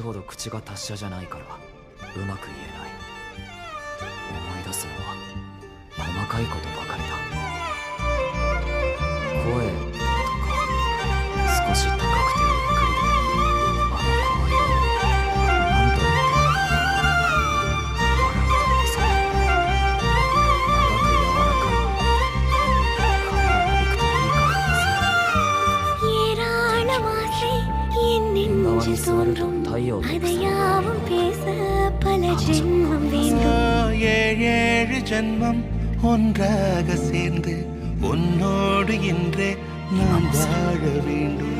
ほど口が達者じゃないからうまく言えない。思い出すのは細かいことばかりだ。声とか少し高くてゆっくりであの声を何と言っても笑うとこそ長く柔らかい髪がなびくといいからです。縁側に座ると太陽とஏழு ஜன்மம் ஒன்றாக சேர்ந்து உன்னோடு இன்றே நான் வாழ வேண்டும்.